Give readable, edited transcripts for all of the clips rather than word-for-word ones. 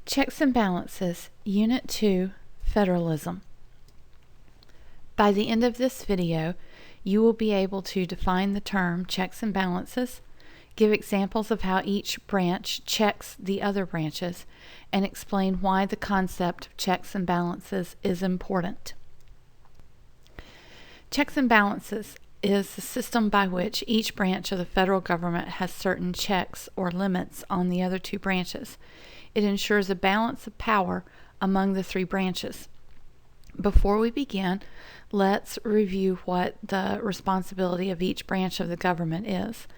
Checks and Balances, Unit 2, Federalism. By the end of this video, you will be able to define the term checks and balances, give examples of how each branch checks the other branches, and explain why the concept of checks and balances is important. Checks and balances is the system by which each branch of the federal government has certain checks or limits on the other two branches. It ensures a balance of power among the three branches. Before we begin, let's review what the responsibility of each branch of the government is.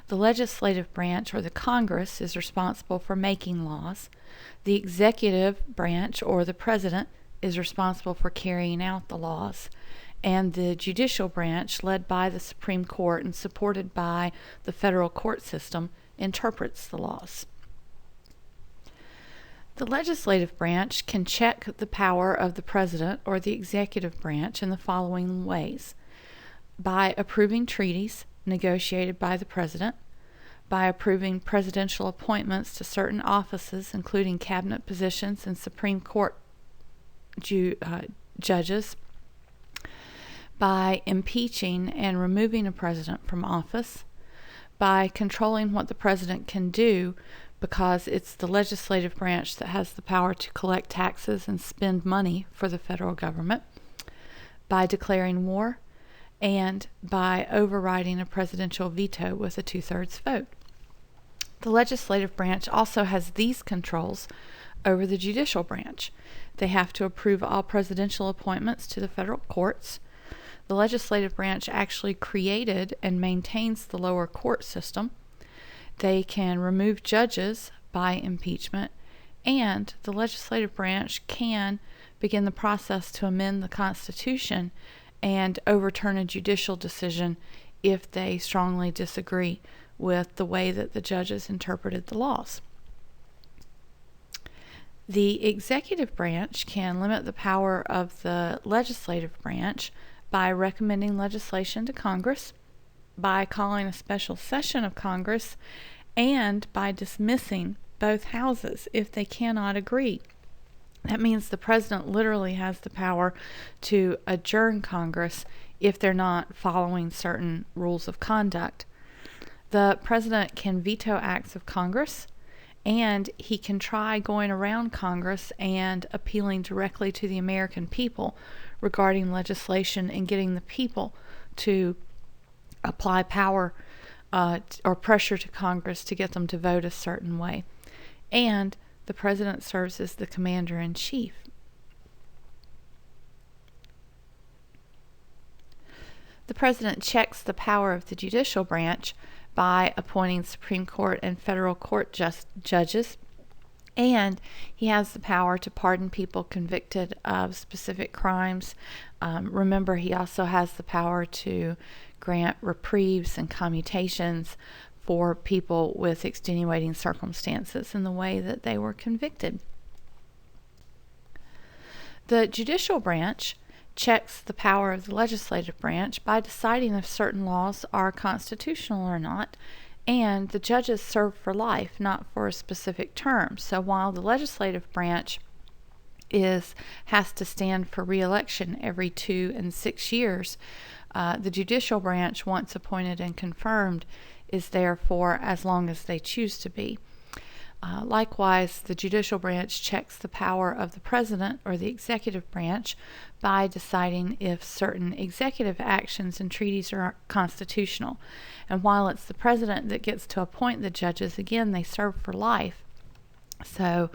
The legislative branch, or the Congress, is responsible for making laws. The executive branch, or the President, is responsible for carrying out the laws. And the judicial branch, led by the Supreme Court and supported by the federal court system, interprets the laws. The legislative branch can check the power of the president or the executive branch in the following ways: by approving treaties negotiated by the president, by approving presidential appointments to certain offices, including cabinet positions and Supreme Court judges, by impeaching and removing a president from office, by controlling what the president can do because it's the legislative branch that has the power to collect taxes and spend money for the federal government, by declaring war, and by overriding a presidential veto with a 2/3 vote. The legislative branch also has these controls over the judicial branch. They have to approve all presidential appointments to the federal courts. The legislative branch actually created and maintains the lower court system. They can remove judges by impeachment, and the legislative branch can begin the process to amend the Constitution and overturn a judicial decision if they strongly disagree with the way that the judges interpreted the laws. The executive branch can limit the power of the legislative branch by recommending legislation to Congress, by calling a special session of Congress, and by dismissing both houses if they cannot agree. That means the president literally has the power to adjourn Congress if they're not following certain rules of conduct. The president can veto acts of Congress, and he can try going around Congress and appealing directly to the American people regarding legislation and getting the people to apply power or pressure to Congress to get them to vote a certain way. And the president serves as the commander-in-chief. The president checks the power of the judicial branch by appointing Supreme Court and federal court judges, and he has the power to pardon people convicted of specific crimes. Remember, he also has the power to grant reprieves and commutations for people with extenuating circumstances in the way that they were convicted. The judicial branch checks the power of the legislative branch by deciding if certain laws are constitutional or not, and the judges serve for life, not for a specific term. So while the legislative branch has to stand for re-election every 2 and 6 years, the judicial branch, once appointed and confirmed, is there for as long as they choose to be. Likewise, the judicial branch checks the power of the president or the executive branch by deciding if certain executive actions and treaties are constitutional. And while it's the president that gets to appoint the judges, again, they serve for life. So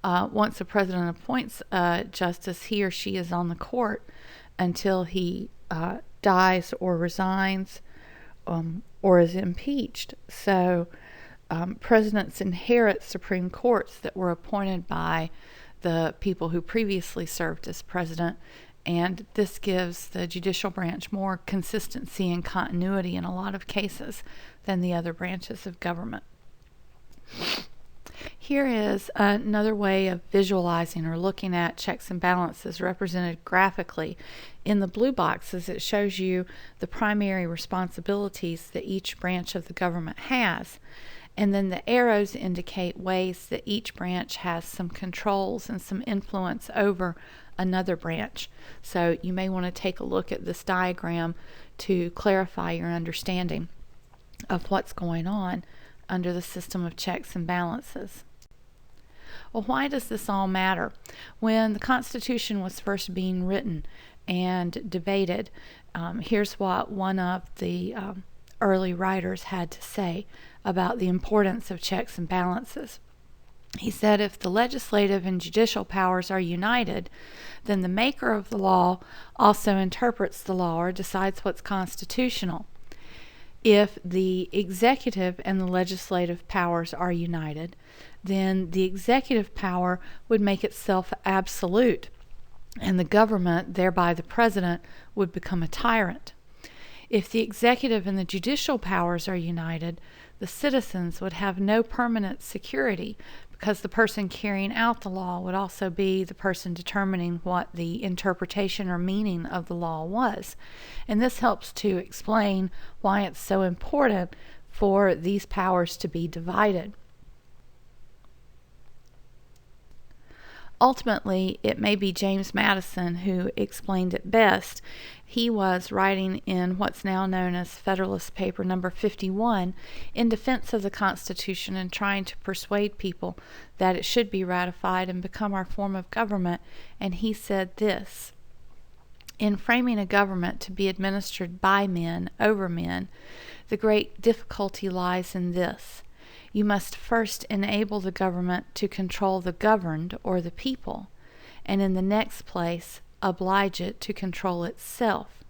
once the president appoints a justice, he or she is on the court until he dies or resigns or is impeached. So presidents inherit Supreme Courts that were appointed by the people who previously served as president, and this gives the judicial branch more consistency and continuity in a lot of cases than the other branches of government. Here is another way of visualizing or looking at checks and balances represented graphically. In the blue boxes, it shows you the primary responsibilities that each branch of the government has. And then the arrows indicate ways that each branch has some controls and some influence over another branch. So you may want to take a look at this diagram to clarify your understanding of what's going on under the system of checks and balances. Well, why does this all matter? When the Constitution was first being written and debated, here's what one of the early writers had to say about the importance of checks and balances. He said, if the legislative and judicial powers are united, then the maker of the law also interprets the law or decides what's constitutional. If the executive and the legislative powers are united, then the executive power would make itself absolute, and the government, thereby the president, would become a tyrant. If the executive and the judicial powers are united, the citizens would have no permanent security, because the person carrying out the law would also be the person determining what the interpretation or meaning of the law was. And this helps to explain why it's so important for these powers to be divided. Ultimately, it may be James Madison who explained it best. He was writing in what's now known as Federalist Paper number 51 in defense of the Constitution and trying to persuade people that it should be ratified and become our form of government. And he said this: in framing a government to be administered by men over men, the great difficulty lies in this. You must first enable the government to control the governed, or the people, and in the next place oblige it to control itself,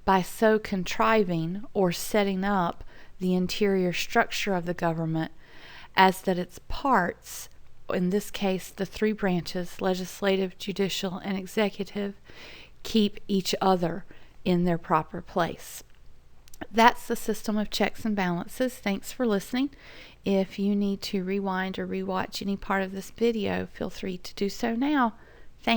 by so contriving or setting up the interior structure of the government as that its parts, in this case the three branches, legislative, judicial, and executive, keep each other in their proper place. That's the system of checks and balances. Thanks for listening. If you need to rewind or rewatch any part of this video, feel free to do so now.